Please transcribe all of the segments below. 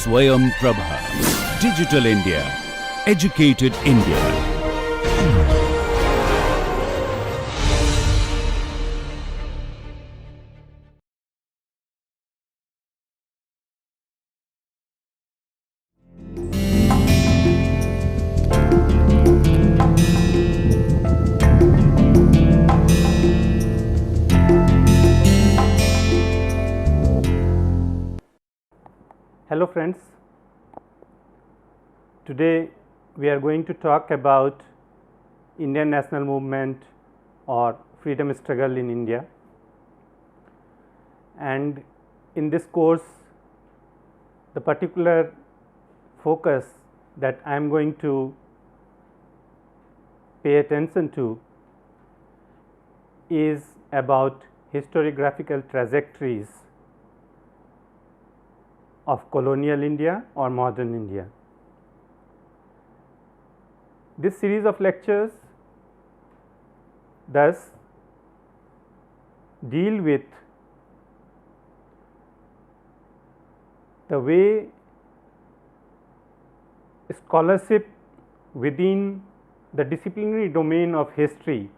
Swayam Prabha. Digital India. Educated India. Hello friends, today we are going to talk about Indian national movement or freedom struggle in India, and in this course the particular focus that I am going to pay attention to is about historiographical trajectories of colonial India or modern India. This series of lectures thus deal with the way scholarship within the disciplinary domain of history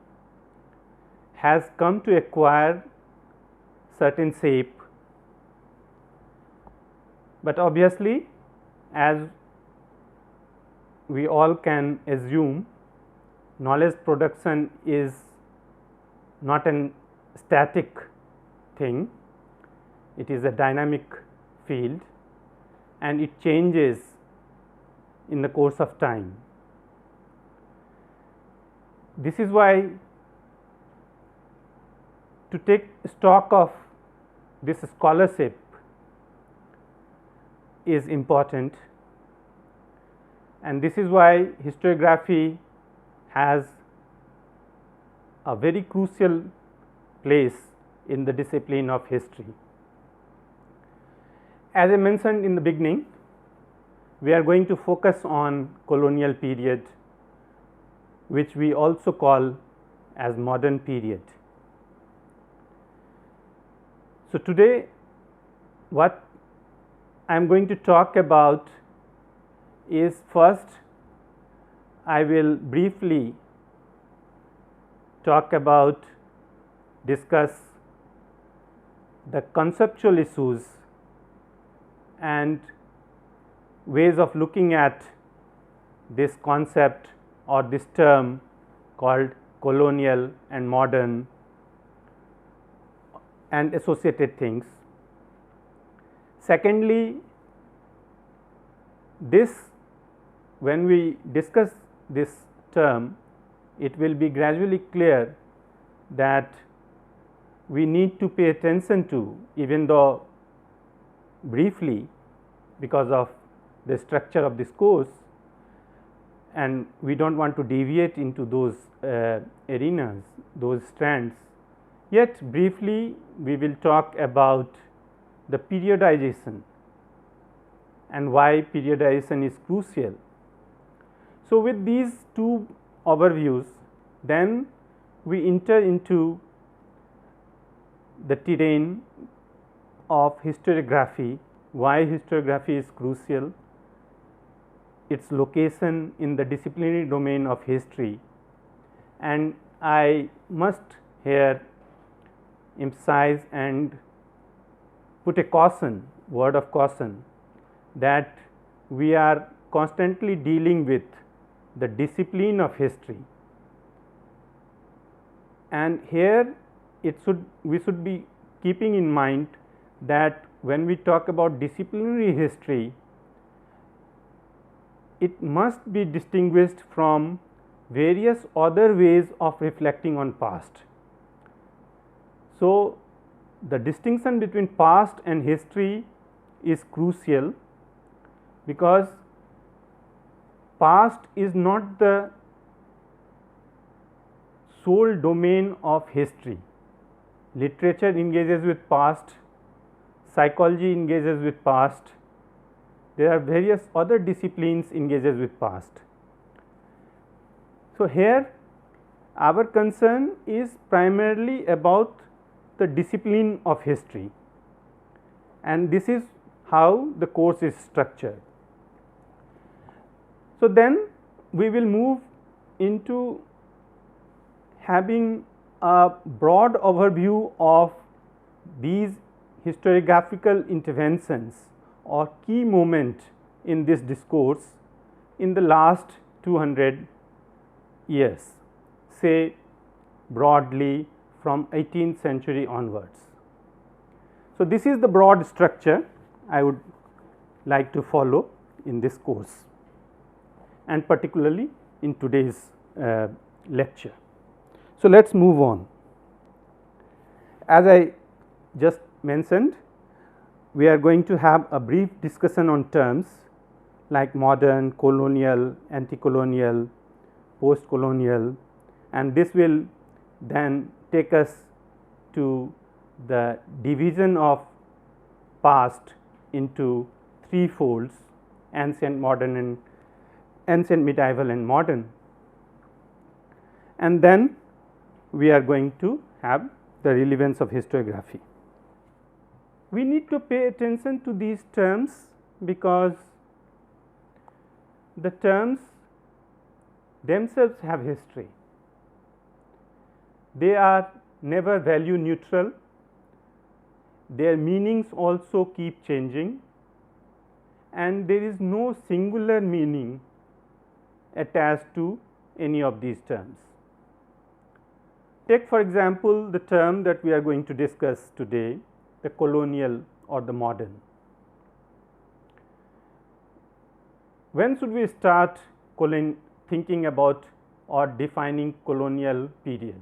has come to acquire certain shape. But obviously, as we all can assume, knowledge production is not a static thing, it is a dynamic field and it changes in the course of time. This is why to take stock of this scholarship is important, and this is why historiography has a very crucial place in the discipline of history. As I mentioned in the beginning, we are going to focus on colonial period, which we also call as modern period. So today what I am going to talk about is, first I will briefly discuss the conceptual issues and ways of looking at this concept or this term called colonial and modern and associated things. Secondly, when we discuss this term, it will be gradually clear that we need to pay attention to, even though briefly because of the structure of this course, and we do not want to deviate into those arenas, those strands, yet briefly we will talk about the periodization and why periodization is crucial. So, with these two overviews, then we enter into the terrain of historiography, why historiography is crucial, its location in the disciplinary domain of history, and I must here emphasize and put a word of caution, that we are constantly dealing with the discipline of history, and here we should be keeping in mind that when we talk about disciplinary history, it must be distinguished from various other ways of reflecting on past. So, the distinction between past and history is crucial, because past is not the sole domain of history. Literature engages with past, psychology engages with past, there are various other disciplines engages with past. So, here our concern is primarily about the discipline of history, and this is how the course is structured. So, then we will move into having a broad overview of these historiographical interventions or key moment in this discourse in the last 200 years, say broadly from 18th century onwards. So, this is the broad structure I would like to follow in this course and particularly in today's lecture. So, let us move on. As I just mentioned, we are going to have a brief discussion on terms like modern, colonial, anti-colonial, post-colonial, and this will then take us to the division of past into three folds: ancient, modern, and ancient, medieval, and modern. And then we are going to have the relevance of historiography. We need to pay attention to these terms because the terms themselves have history. They are never value neutral, their meanings also keep changing, and there is no singular meaning attached to any of these terms. Take for example, the term that we are going to discuss today, the colonial or the modern. When should we start thinking about or defining colonial period?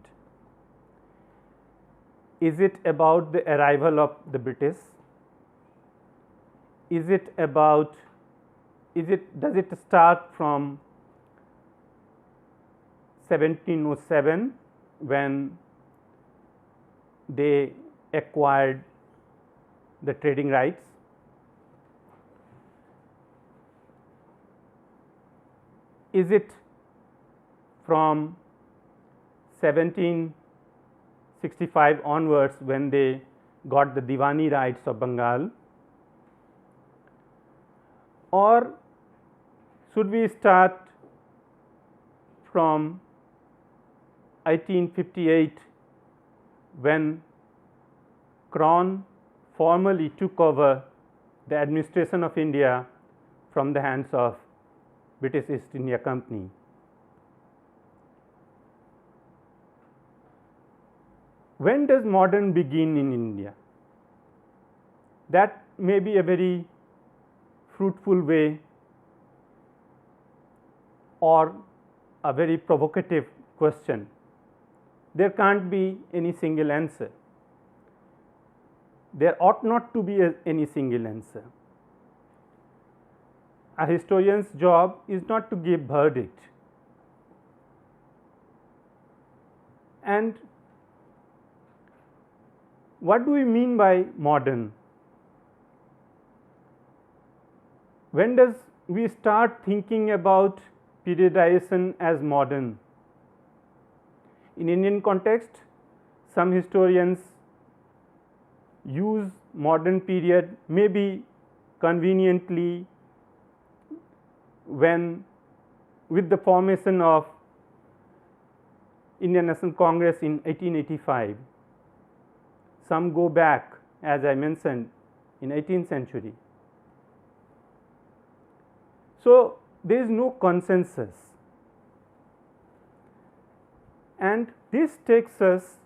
Is it about the arrival of the British? Is it about, does it start from 1707 when they acquired the trading rights? Is it from 1765 onwards when they got the Diwani rights of Bengal? Or should we start from 1858 when Crown formally took over the administration of India from the hands of British East India Company? When does modern begin in India? That may be a very fruitful way or a very provocative question. There can't be any single answer. There ought not to be any single answer. A historian's job is not to give verdict. And what do we mean by modern? When does we start thinking about periodization as modern? In Indian context, some historians use modern period maybe conveniently when with the formation of Indian National Congress in 1885. Some go back, as I mentioned, in 18th century. So, there is no consensus, and this takes us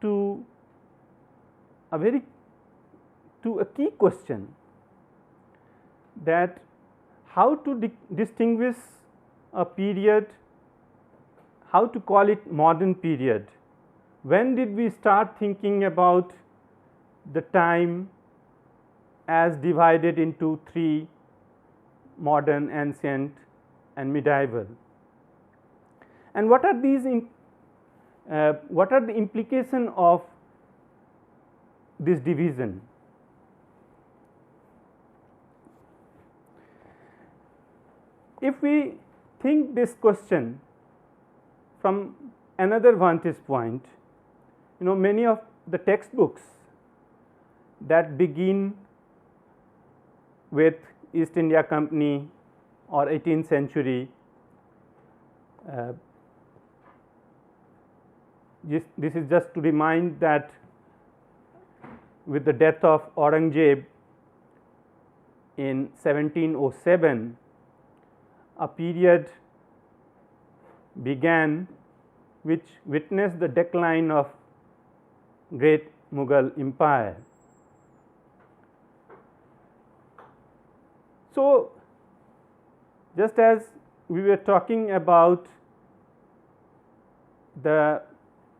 to a key question, that how to distinguish a period, how to call it modern period. When did we start thinking about the time as divided into three: modern, ancient, and medieval? And what are these what are the implications of this division? If we think this question from another vantage point, many of the textbooks that begin with East India Company or 18th century. This is just to remind that with the death of Aurangzeb in 1707, a period began which witnessed the decline of great Mughal empire. So, just as we were talking about the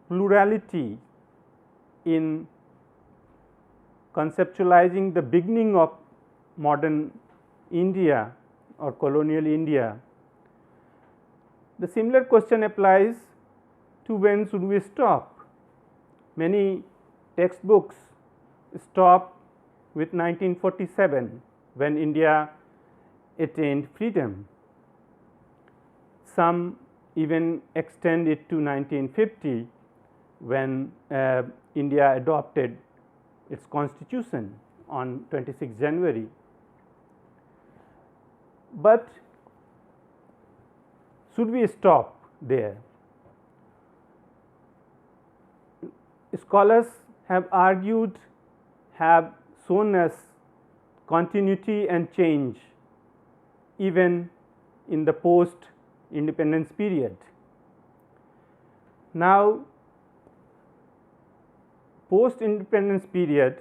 plurality in conceptualizing the beginning of modern India or colonial India, the similar question applies to when should we stop. Many textbooks stop with 1947 when India attained freedom. Some even extend it to 1950 when India adopted its constitution on 26 January. But should we stop there? Scholars have argued, have shown us continuity and change even in the post independence period. Now, post independence period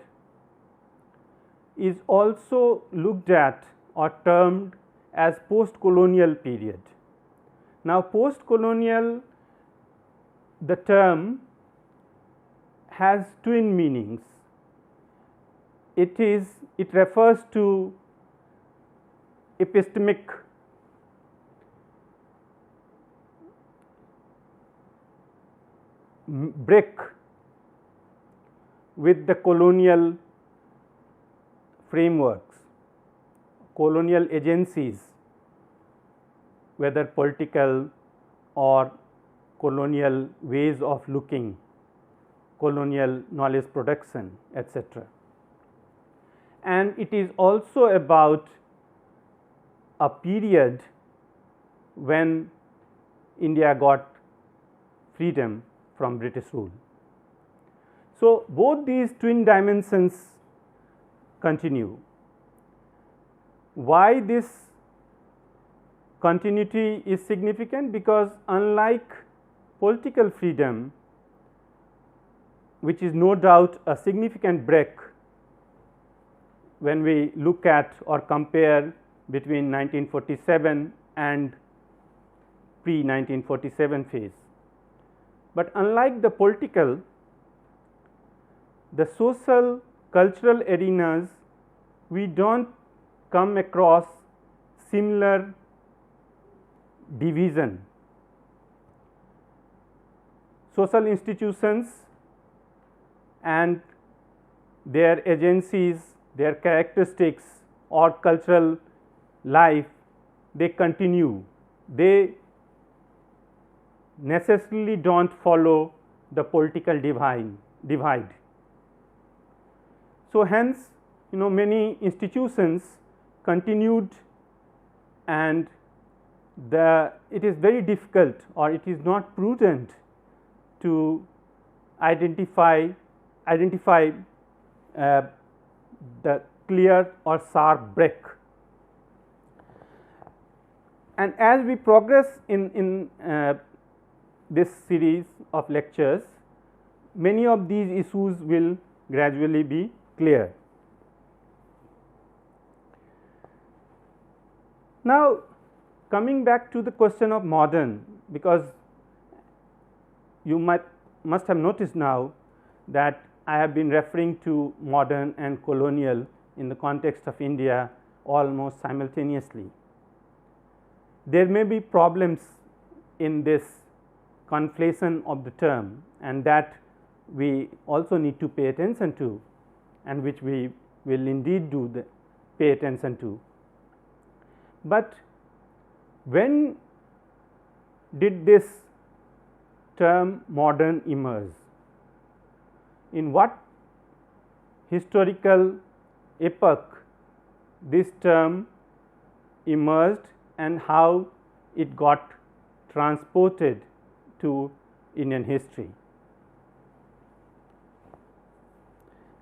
is also looked at or termed as post colonial period. Now, post colonial, the term has twin meanings. It refers to epistemic break with the colonial frameworks, colonial agencies, whether political or colonial ways of looking, colonial knowledge production, etc. And it is also about a period when India got freedom from British rule. So, both these twin dimensions continue. Why this continuity is significant? Because unlike political freedom, which is no doubt a significant break when we look at or compare between 1947 and pre-1947 phase. But unlike the political, the social cultural arenas, we do not come across similar division. Social institutions and their agencies, their characteristics or cultural life, they continue. They necessarily do not follow the political divide. So, hence many institutions continued, and it is very difficult or it is not prudent to identify the clear or sharp break. And as we progress in this series of lectures, many of these issues will gradually be clear. Now, coming back to the question of modern, because you must have noticed now that I have been referring to modern and colonial in the context of India almost simultaneously. There may be problems in this conflation of the term, and that we also need to pay attention to, and which we will indeed pay attention to. But when did this term modern emerge? In what historical epoch this term emerged and how it got transported to Indian history.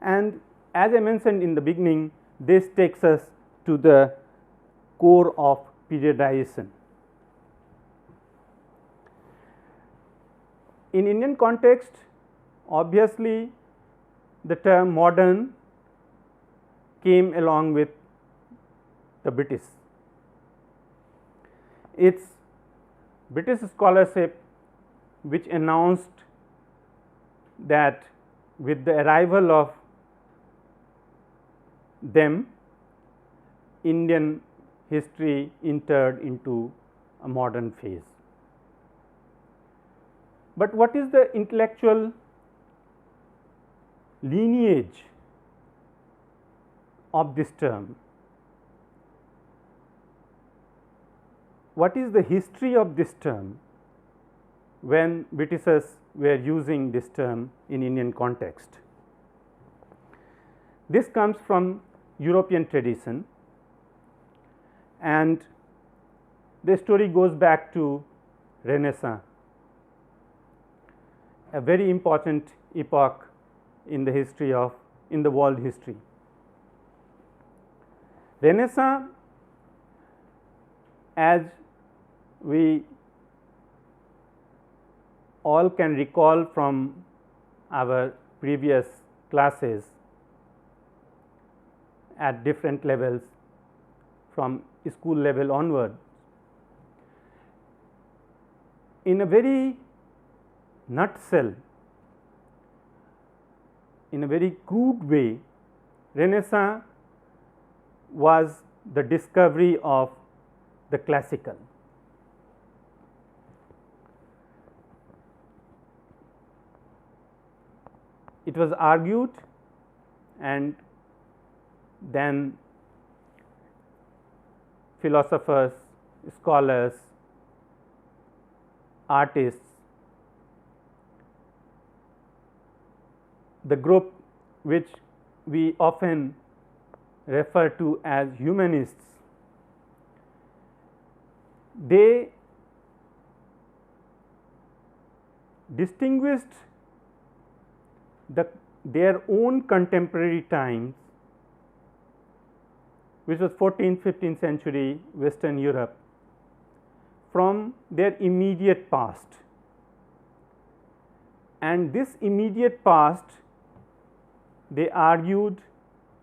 And as I mentioned in the beginning, this takes us to the core of periodization. In Indian context, obviously the term modern came along with the British. It's British scholarship which announced that with the arrival of them, Indian history entered into a modern phase. But what is the intellectual lineage of this term? What is the history of this term when Britishers were using this term in Indian context? This comes from European tradition, and the story goes back to Renaissance, a very important epoch in the history of in the world history. Renaissance, as we all can recall from our previous classes at different levels from school level onward, in a very nutshell, in a very crude way, Renaissance was the discovery of the classical. It was argued, and then philosophers, scholars, artists, the group which we often refer to as humanists, they distinguished their own contemporary times, which was 14th, 15th century Western Europe, from their immediate past. And this immediate past, they argued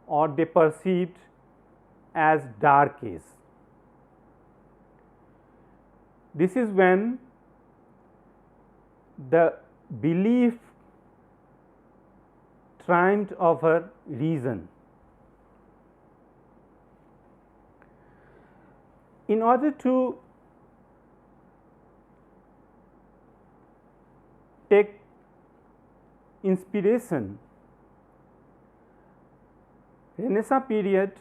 or they perceived as dark age. This is when the belief triumphed over reason. In order to take inspiration, Renaissance period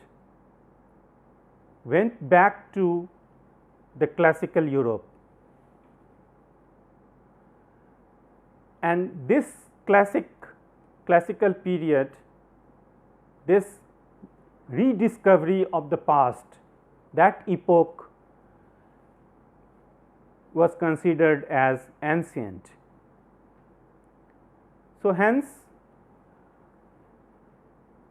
went back to the classical Europe, and this classical period, this rediscovery of the past, that epoch was considered as ancient. So, hence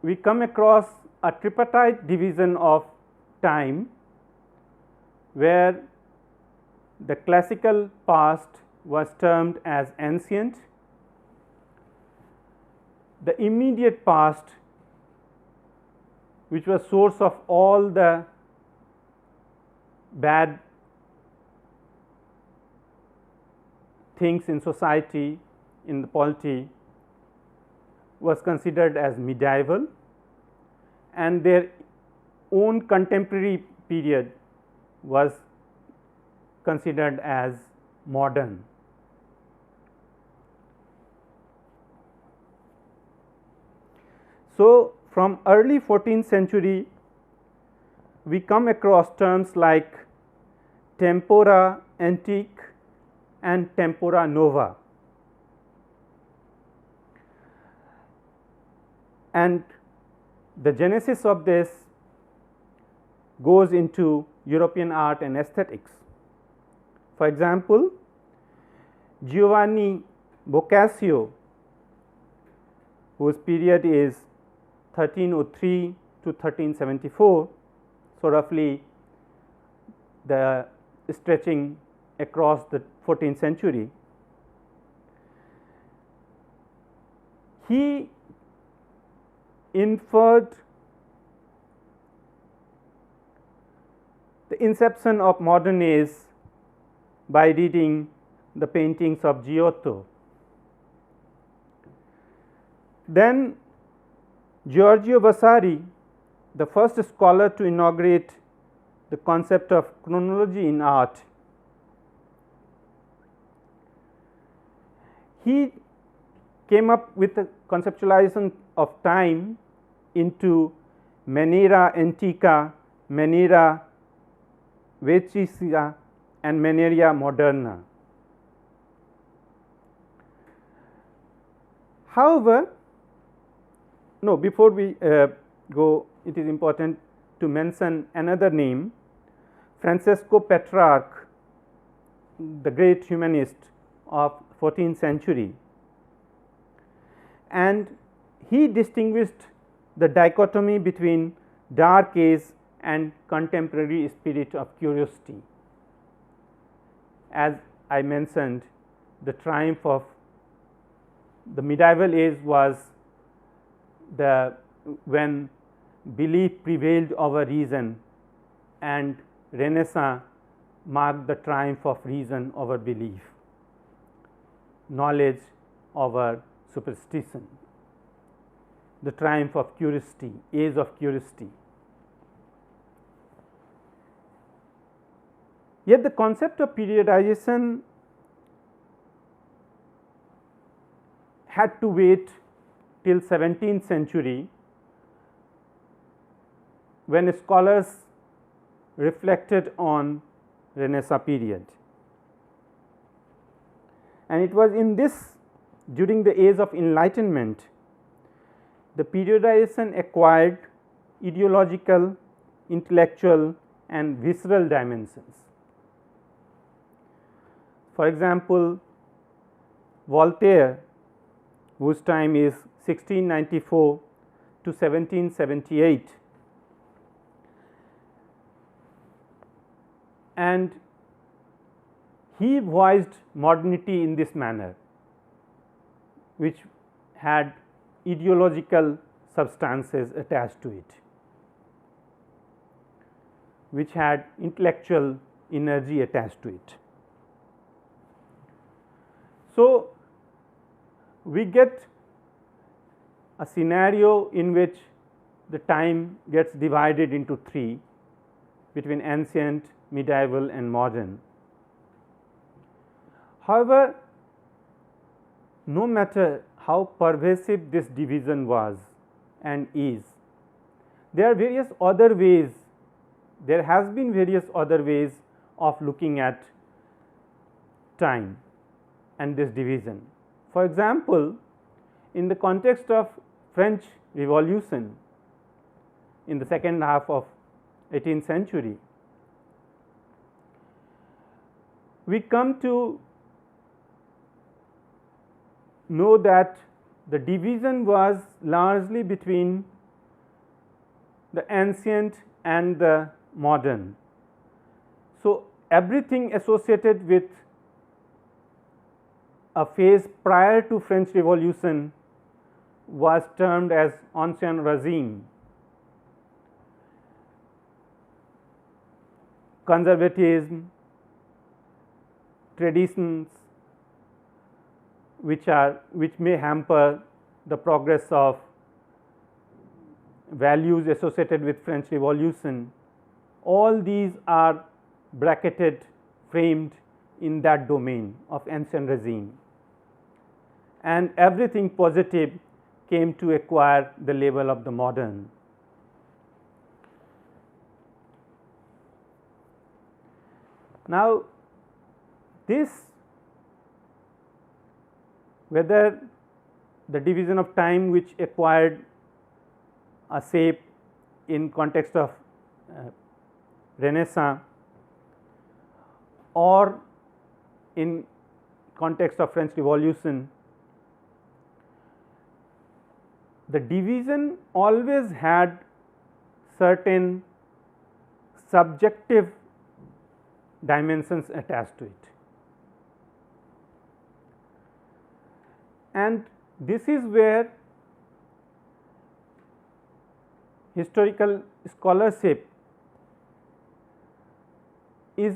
we come across a tripartite division of time, where the classical past was termed as ancient, the immediate past, which was source of all the bad things in society, in the polity, was considered as medieval, and their own contemporary period was considered as modern. So, from early 14th century, we come across terms like tempora antique and tempora nova, and the genesis of this goes into European art and aesthetics. For example, Giovanni Boccaccio, whose period is 1303 to 1374, so roughly the stretching across the 14th century. He inferred the inception of modern age by reading the paintings of Giotto. Then Giorgio Vasari, the first scholar to inaugurate the concept of chronology in art, he came up with the conceptualization of time into maniera antica, maniera vecchia and maniera moderna. However, no, before we go, it is important to mention another name, Francesco Petrarch, the great humanist of 14th century, and he distinguished the dichotomy between dark age and contemporary spirit of curiosity. As I mentioned, the triumph of the medieval age was when belief prevailed over reason, and Renaissance marked the triumph of reason over belief, knowledge over superstition, the triumph of curiosity, age of curiosity. Yet the concept of periodization had to wait till 17th century, when scholars reflected on Renaissance period. And it was in this, during the age of enlightenment, the periodization acquired ideological, intellectual and visceral dimensions. For example, Voltaire, whose time is 1694 to 1778, and he voiced modernity in this manner, which had ideological substances attached to it, which had intellectual energy attached to it. So, we get a scenario in which the time gets divided into three between ancient, medieval and modern. However, no matter how pervasive this division was and is, there are various other ways, there has been various other ways of looking at time and this division. For example, in the context of French Revolution in the second half of 18th century, we come to know that the division was largely between the ancient and the modern. So, everything associated with a phase prior to French Revolution was termed as ancien régime. Conservatism, traditions which may hamper the progress of values associated with French Revolution, all these are bracketed, framed in that domain of ancient regime, and everything positive came to acquire the label of the modern. Now, this, whether the division of time which acquired a shape in context of Renaissance, or in context of French Revolution, the division always had certain subjective dimensions attached to it. And this is where historical scholarship is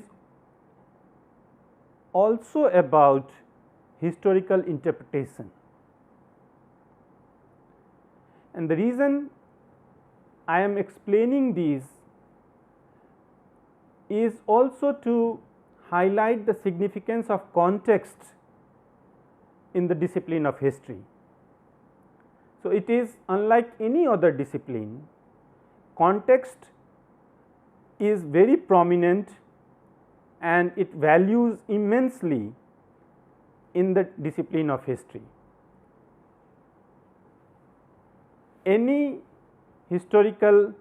also about historical interpretation. And the reason I am explaining these is also to highlight the significance of context in the discipline of history. So, it is unlike any other discipline, context is very prominent and it values immensely in the discipline of history. Any historical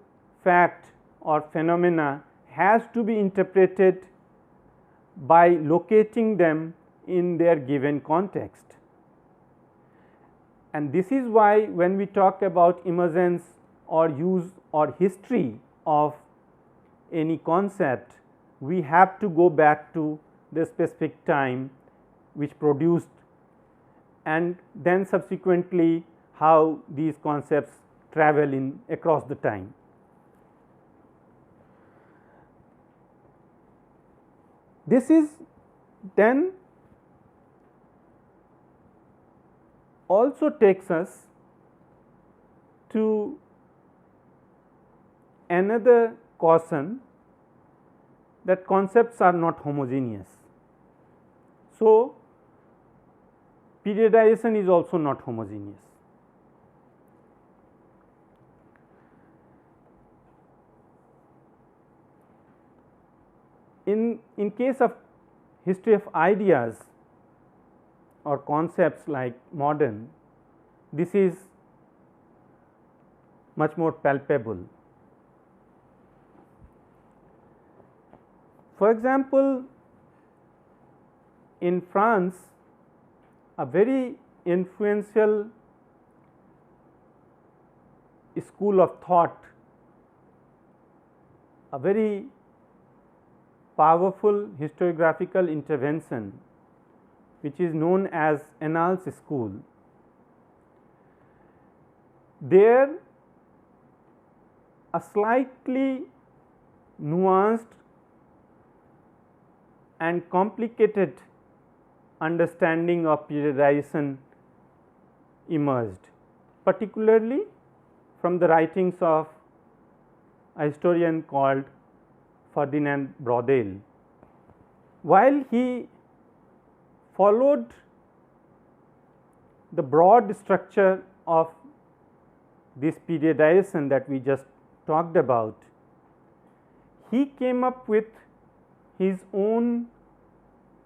fact or phenomena has to be interpreted by locating them in their given context. And this is why when we talk about emergence or use or history of any concept, we have to go back to the specific time which produced, and then subsequently how these concepts travel in across the time. This is then also takes us to another caution, that concepts are not homogeneous. So, periodization is also not homogeneous. In case of history of ideas or concepts like modern, this is much more palpable. For example, in France, a very influential school of thought, a very powerful historiographical intervention which is known as Annales school. There a slightly nuanced and complicated understanding of periodization emerged, particularly from the writings of a historian called Ferdinand Braudel. While he followed the broad structure of this periodization that we just talked about, he came up with his own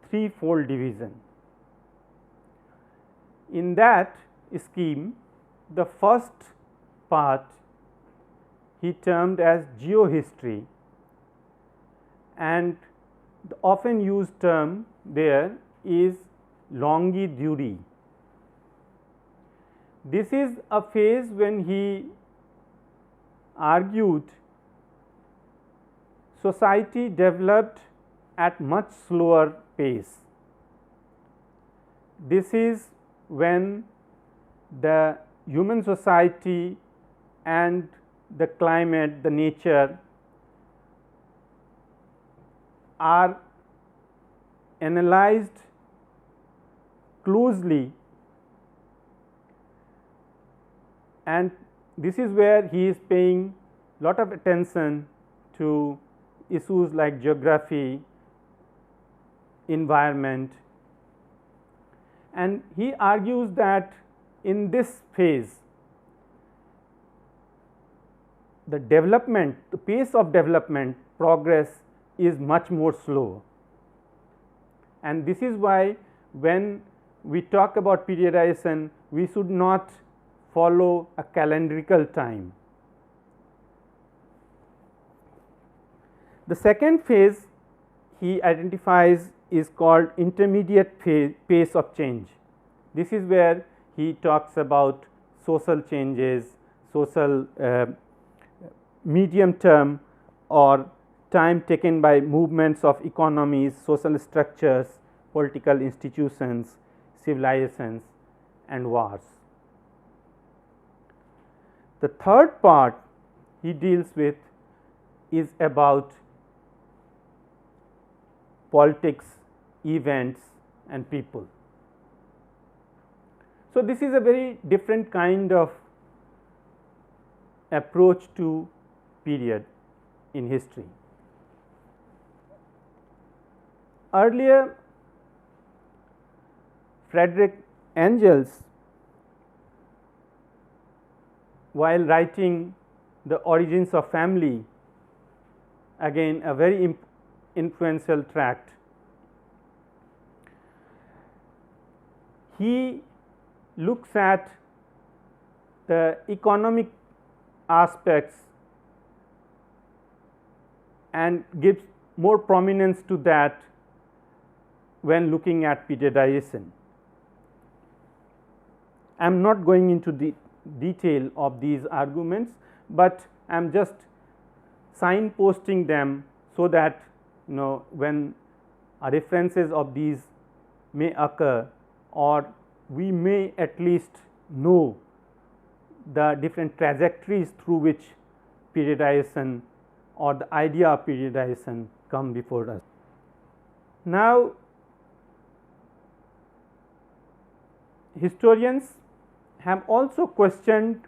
threefold division. In that scheme, the first part he termed as geohistory, and the often used term there is longitude. This is a phase when he argued society developed at much slower pace. This is when the human society and the climate, the nature are analyzed closely, and this is where he is paying lot of attention to issues like geography, environment, and he argues that in this phase the development, the pace of development, progress is much more slow. And this is why when we talk about periodization, we should not follow a calendrical time. The second phase he identifies is called intermediate pace of change. This is where he talks about social changes, social medium term or time taken by movements of economies, social structures, political institutions, civilizations and wars. The third part he deals with is about politics, events and people. So, this is a very different kind of approach to period in history. Earlier, Frederick Engels, while writing The Origins of Family, again a very influential tract, he looks at the economic aspects and gives more prominence to that when looking at periodization. I am not going into the detail of these arguments, but I am just signposting them so that when references of these may occur, or we may at least know the different trajectories through which periodization or the idea of periodization come before us. Now, historians have also questioned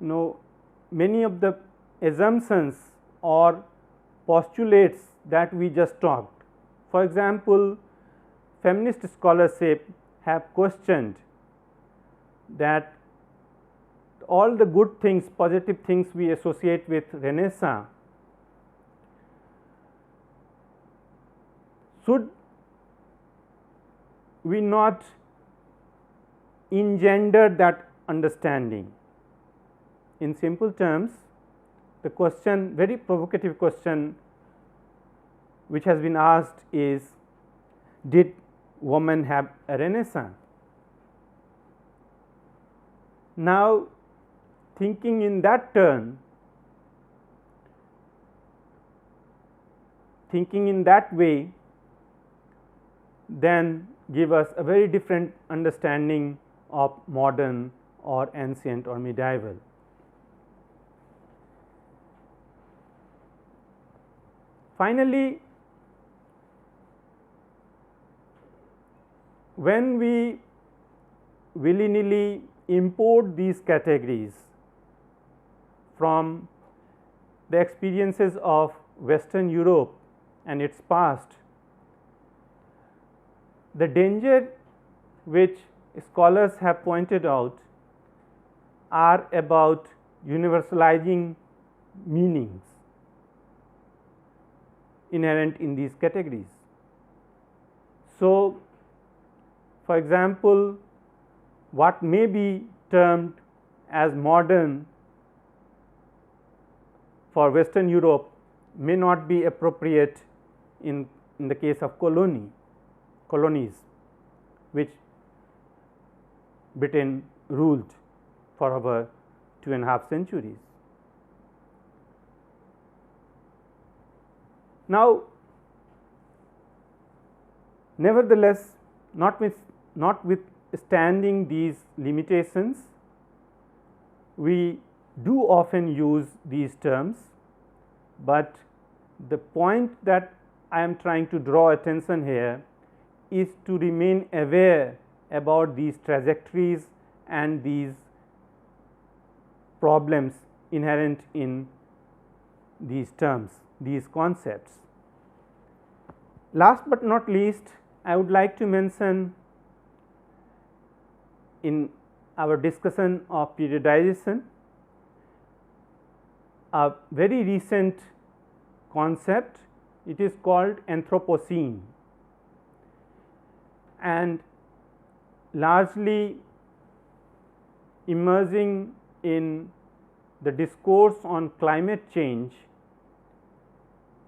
many of the assumptions or postulates that we just talked. For example, feminist scholarship have questioned that all the good things, positive things we associate with Renaissance, should we not engender that understanding? In simple terms, the question, very provocative question which has been asked is, did women have a Renaissance? Now, thinking in that turn, thinking in that way, then give us a very different understanding of modern or ancient or medieval. Finally, when we willy-nilly import these categories from the experiences of Western Europe and its past, the danger which scholars have pointed out are about universalizing meanings inherent in these categories. So, for example, what may be termed as modern for Western Europe may not be appropriate in the case of colonies which Britain ruled for over 2.5 centuries. Now, nevertheless, notwithstanding these limitations, we do often use these terms, but the point that I am trying to draw attention here is to remain aware about these trajectories and these problems inherent in these terms, these concepts. Last but not least, I would like to mention in our discussion of periodization a very recent concept. It is called Anthropocene, and largely emerging in the discourse on climate change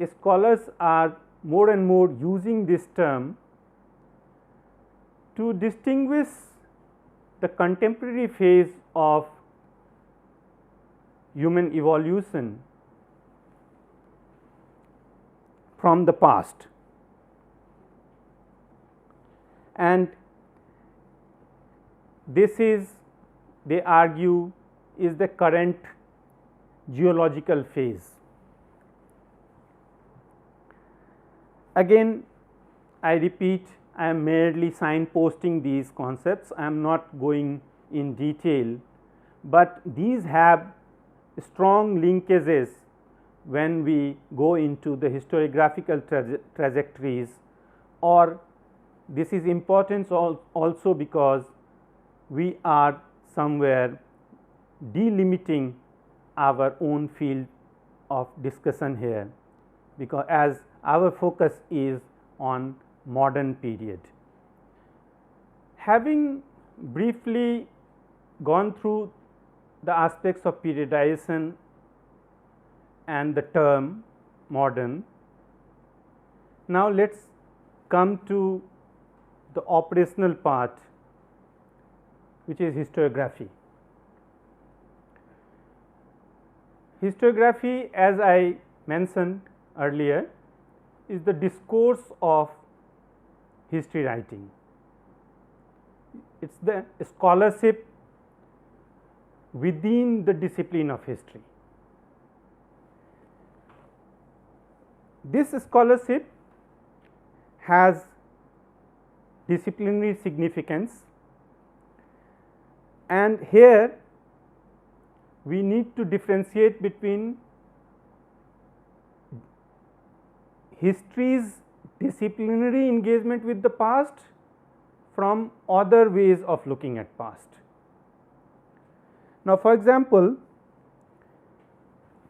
scholars are more and more using this term to distinguish the contemporary phase of human evolution from the past, and this is, they argue, is the current geological phase. Again, I repeat, I am merely signposting these concepts, I am not going in detail, but these have strong linkages when we go into the historiographical trajectories, or this is important also because we are somewhere delimiting our own field of discussion here, because as our focus is on modern period. Having briefly gone through the aspects of periodization and the term modern, now let us come to the operational part, which is historiography. Historiography, as I mentioned earlier, is the discourse of history writing. It is the scholarship within the discipline of history. This scholarship has disciplinary significance, and here we need to differentiate between history's disciplinary engagement with the past from other ways of looking at past. Now, for example,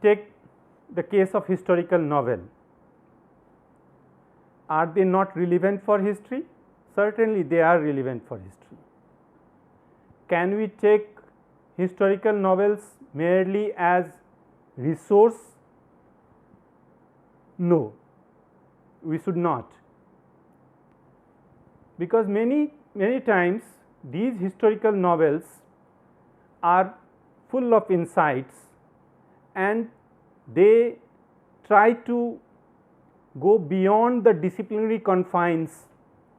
take the case of historical novel. Are they not relevant for history? Certainly, they are relevant for history. Can we take historical novels merely as resource? No, we should not, because many times these historical novels are full of insights and they try to go beyond the disciplinary confines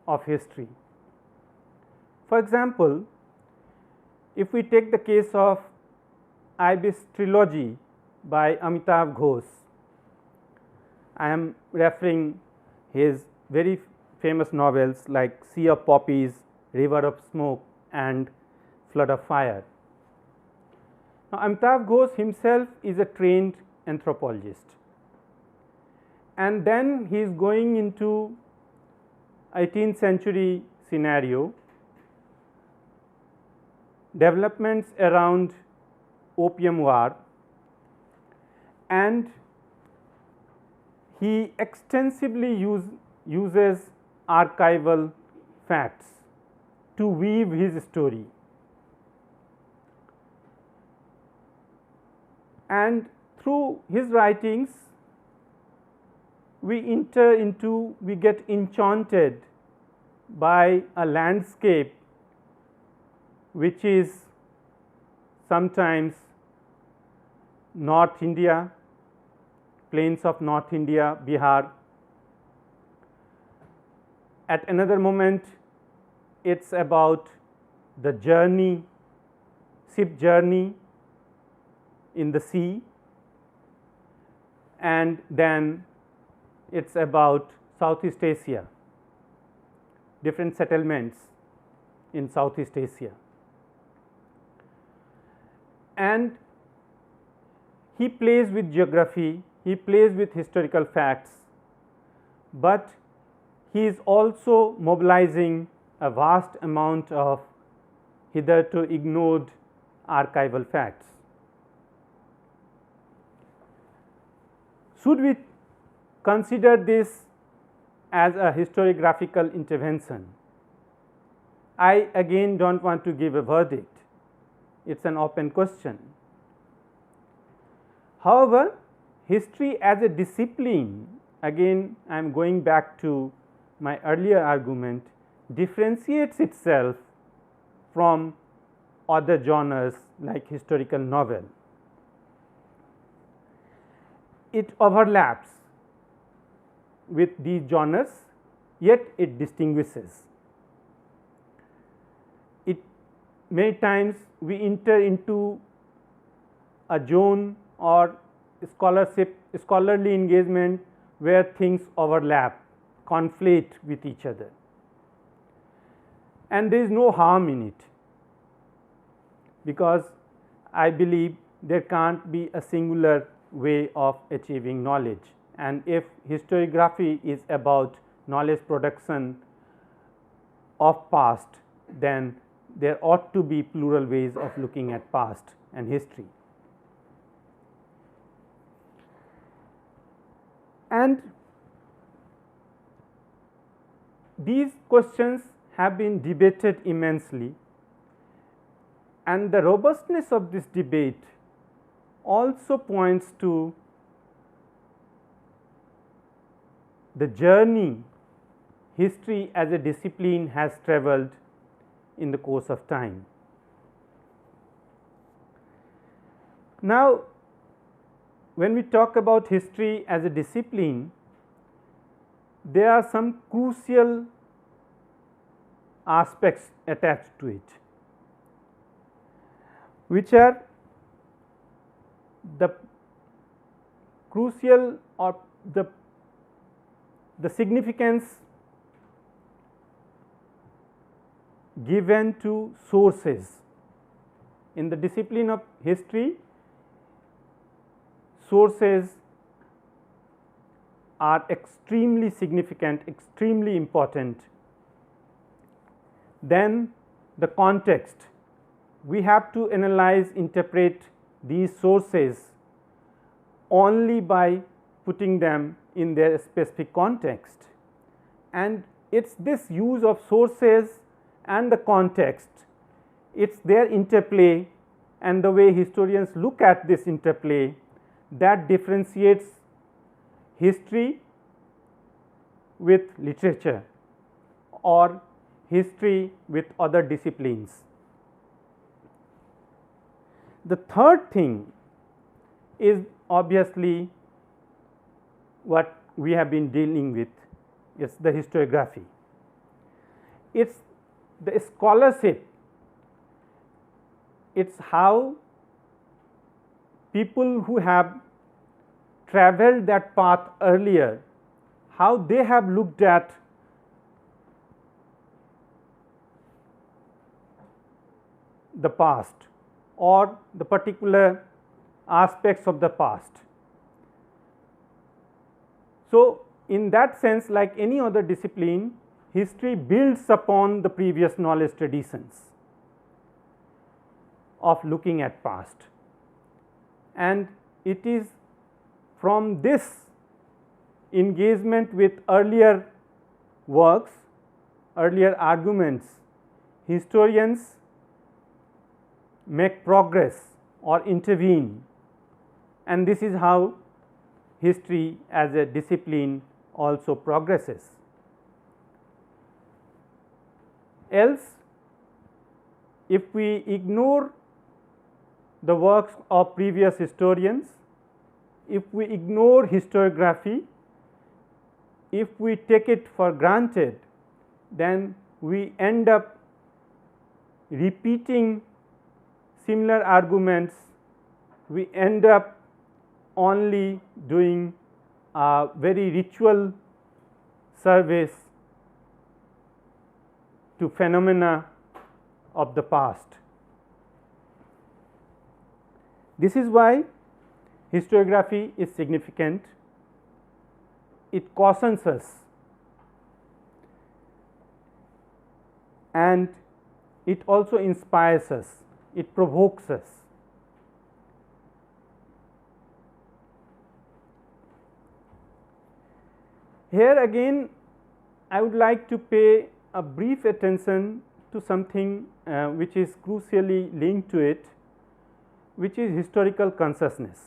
of history. For example, if we take the case of Ibis trilogy by Amitav Ghosh, I am referring his very famous novels like Sea of Poppies, River of Smoke and Flood of Fire. Now, Amitav Ghosh himself is a trained anthropologist, and then he is going into 18th century scenario, developments around Opium War, and he extensively uses archival facts to weave his story, and through his writings we get enchanted by a landscape which is sometimes North India, plains of North India, Bihar. At another moment, it is about the journey, ship journey in the sea, and then it is about Southeast Asia, different settlements in Southeast Asia. And he plays with geography, he plays with historical facts, but he is also mobilizing a vast amount of hitherto ignored archival facts. Should we consider this as a historiographical intervention? I again do not want to give a verdict, it is an open question. However, history as a discipline again I am going back to my earlier argument, differentiates itself from other genres like historical novel. It overlaps with these genres, yet it distinguishes. It many times we enter into a zone or scholarly engagement where things overlap, conflate with each other, and there is no harm in it, because I believe there can't be a singular way of achieving knowledge, and if historiography is about knowledge production of past, then there ought to be plural ways of looking at past and history. And these questions have been debated immensely, and the robustness of this debate also points to the journey history as a discipline has travelled in the course of time. Now, when we talk about history as a discipline, there are some crucial aspects attached to it, which are the crucial or the significance given to sources. In the discipline of history, sources are extremely significant, extremely important. Then the context, we have to analyze, interpret these sources only by putting them in their specific context, and it is this use of sources and the context, it is their interplay and the way historians look at this interplay that differentiates history with literature or history with other disciplines. The third thing is obviously what we have been dealing with, is the historiography. It is the scholarship, it is how people who have travelled that path earlier, how they have looked at the past or the particular aspects of the past. So, in that sense, like any other discipline, history builds upon the previous knowledge traditions of looking at past, and it is from this engagement with earlier works, earlier arguments, historians make progress or intervene, and this is how history as a discipline also progresses. Else, if we ignore the works of previous historians, if we ignore historiography, if we take it for granted, then we end up repeating similar arguments, we end up only doing a very ritual service to phenomena of the past. This is why historiography is significant. It cautions us and it also inspires us, it provokes us. Here again I would like to pay a brief attention to something which is crucially linked to it, which is historical consciousness.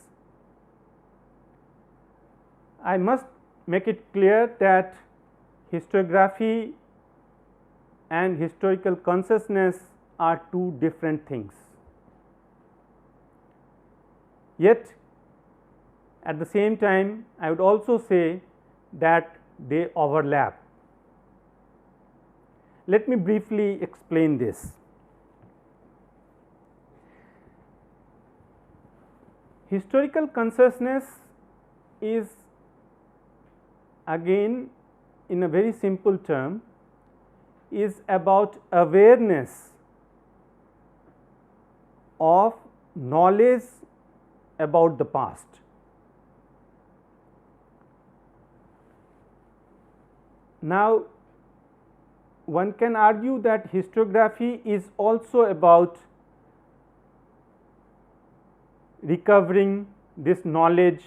I must make it clear that historiography and historical consciousness are two different things. Yet at the same time, I would also say that they overlap. Let me briefly explain this. Historical consciousness is, again in a very simple term, is about awareness of knowledge about the past. Now, one can argue that historiography is also about recovering this knowledge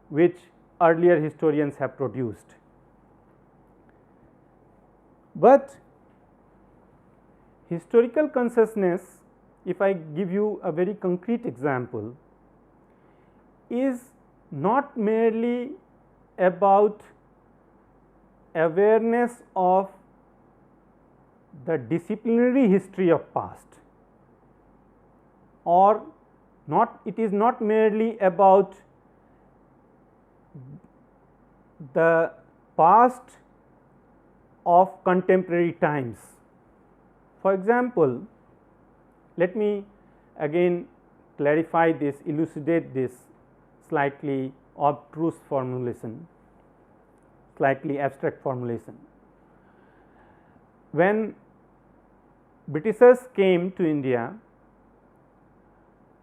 which earlier historians have produced. But historical consciousness, if I give you a very concrete example, is not merely about awareness of the disciplinary history of past, or not, it is not merely about the past of contemporary times. For example, let me again clarify this, elucidate this slightly obtruse formulation, slightly abstract formulation. When Britishers came to India,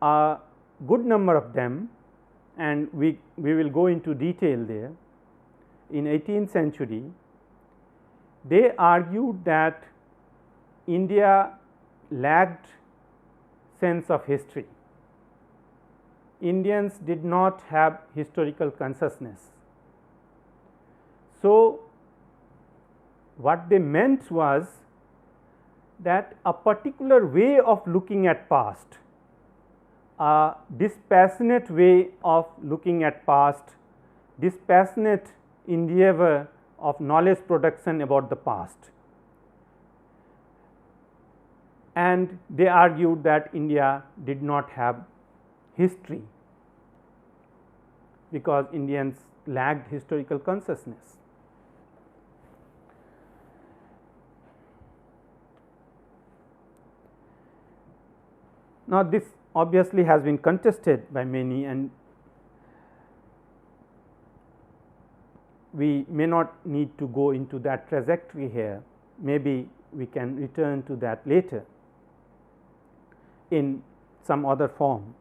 a good number of them, and we will go into detail there, in 18th century, they argued that India lacked sense of history. Indians did not have historical consciousness. So, what they meant was that a particular way of looking at past, a dispassionate way of looking at past, dispassionate endeavor of knowledge production about the past, and they argued that India did not have history because Indians lacked historical consciousness. Now, this obviously has been contested by many, and we may not need to go into that trajectory here. Maybe we can return to that later in some other form.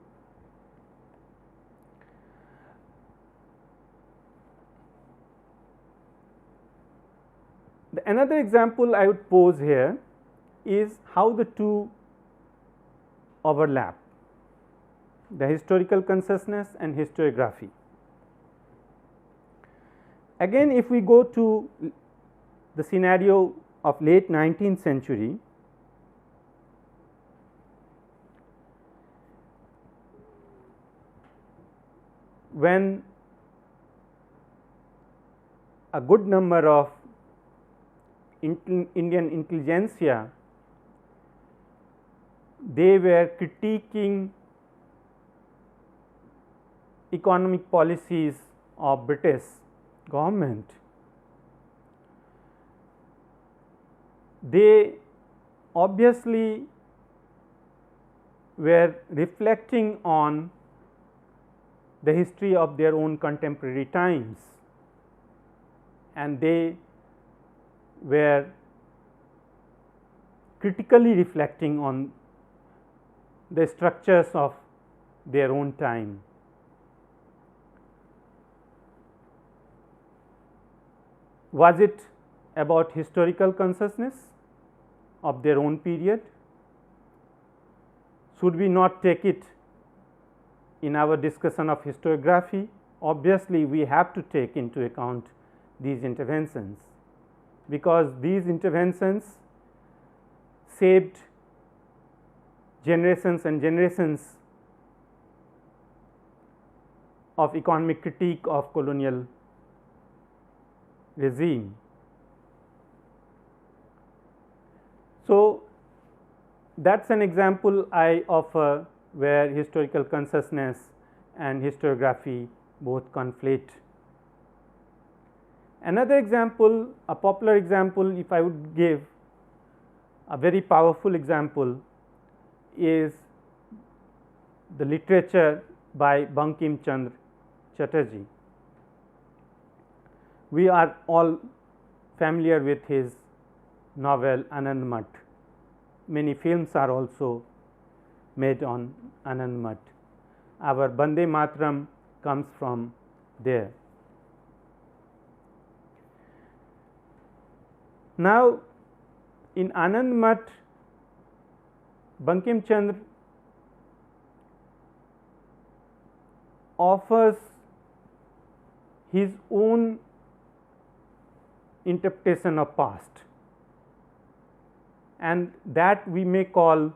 Another example I would pose here is how the two overlap, the historical consciousness and historiography. Again, if we go to the scenario of late 19th century, when a good number of Indian intelligentsia, they were critiquing economic policies of British government. They obviously were reflecting on the history of their own contemporary times, and they were critically reflecting on the structures of their own time. Was it about historical consciousness of their own period? Should we not take it in our discussion of historiography? Obviously, we have to take into account these interventions, because these interventions shaped generations and generations of economic critique of colonial regime. So, that is an example I offer where historical consciousness and historiography both conflate. Another example, a popular example, if I would give a very powerful example, is the literature by Bankim Chandra Chatterjee. We are all familiar with his novel Anand Math. Many films are also made on Anand Math. Our Bande Mataram comes from there. Now, in Anand Math, Bankim Chandra offers his own interpretation of past, and that we may call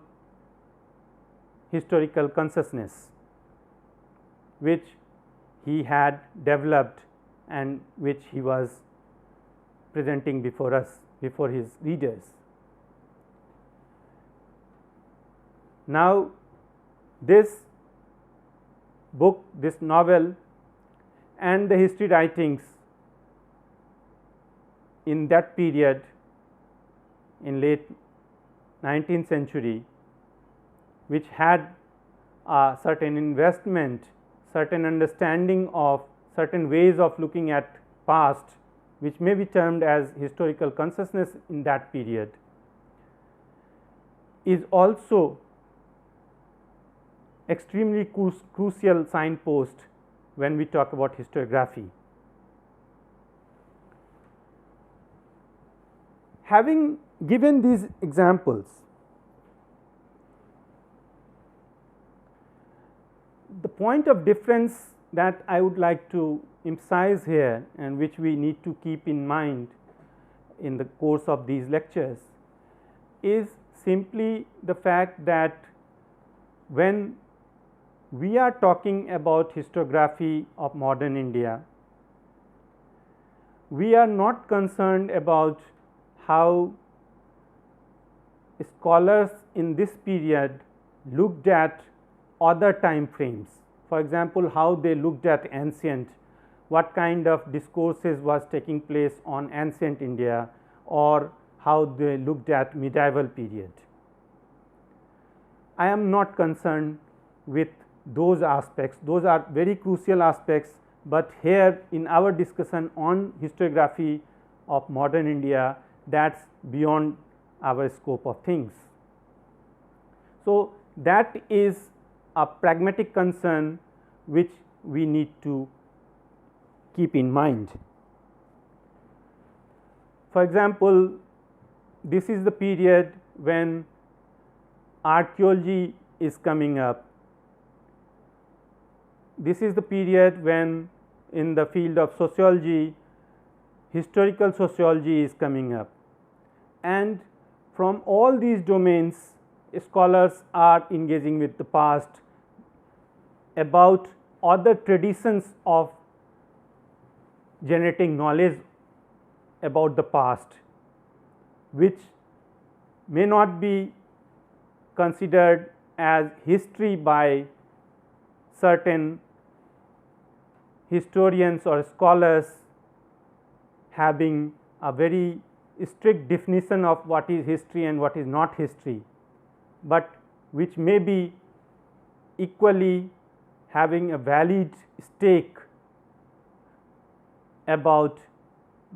historical consciousness, which he had developed and which he was presenting before us, before his readers. Now, this book, this novel and the history writings in that period in late 19th century, which had a certain investment, certain understanding of certain ways of looking at past, which may be termed as historical consciousness in that period, is also extremely crucial signpost when we talk about historiography. Having given these examples, the point of difference that I would like to emphasize here and which we need to keep in mind in the course of these lectures is simply the fact that when we are talking about historiography of modern India, we are not concerned about how scholars in this period looked at other time frames. For example, how they looked at ancient, what kind of discourses was taking place on ancient India, or how they looked at medieval period. I am not concerned with those aspects, those are very crucial aspects, but here in our discussion on historiography of modern India, that is beyond our scope of things. So, that is a pragmatic concern which we need to keep in mind. For example, this is the period when archaeology is coming up. This is the period when in the field of sociology, historical sociology is coming up, and from all these domains scholars are engaging with the past about other traditions of generating knowledge about the past, which may not be considered as history by certain historians or scholars having a very strict definition of what is history and what is not history, but which may be equally having a valid stake about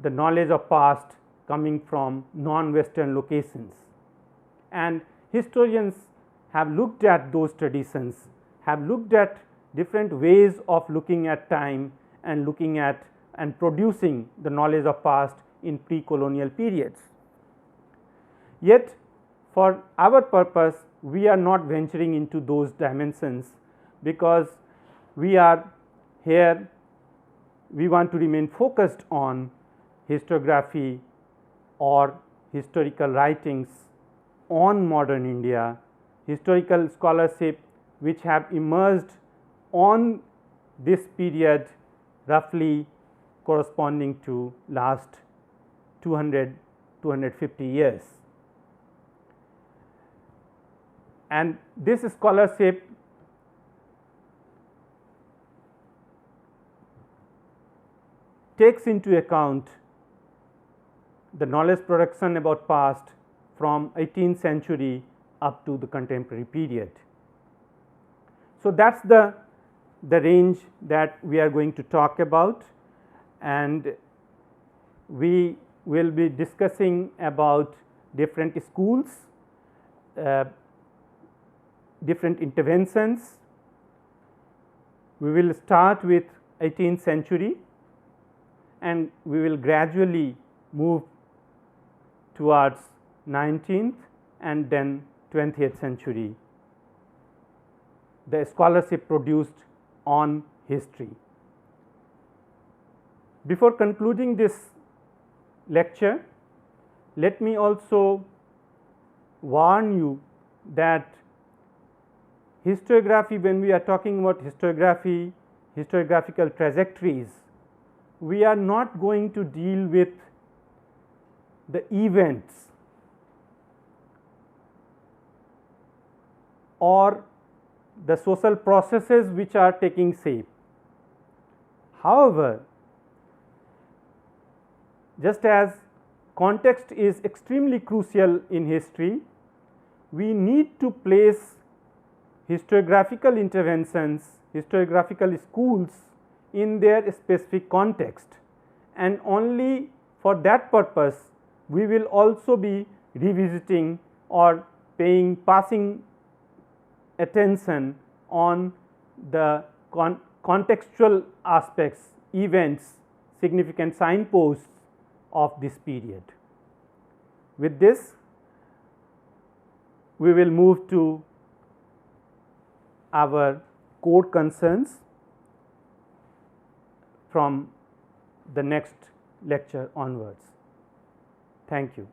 the knowledge of past coming from non-Western locations. And historians have looked at those traditions, have looked at different ways of looking at time and looking at and producing the knowledge of past in pre-colonial periods. Yet for our purpose, we are not venturing into those dimensions, because we are here, we want to remain focused on historiography or historical writings on modern India, historical scholarship which have emerged on this period roughly corresponding to last 250 years. And this scholarship takes into account the knowledge production about past from 18th century up to the contemporary period. So, that is the range that we are going to talk about, and we will be discussing about different schools, different interventions. We will start with 18th century and we will gradually move towards 19th and then 20th century, the scholarship produced on history. Before concluding this lecture, let me also warn you that historiography, when we are talking about historiography, historiographical trajectories, we are not going to deal with the events or the social processes which are taking shape. However, just as context is extremely crucial in history, we need to place historiographical interventions, historiographical schools in their specific context, and only for that purpose we will also be revisiting or passing attention on the contextual aspects, events, significant signposts of this period. With this, we will move to our core concerns from the next lecture onwards. Thank you.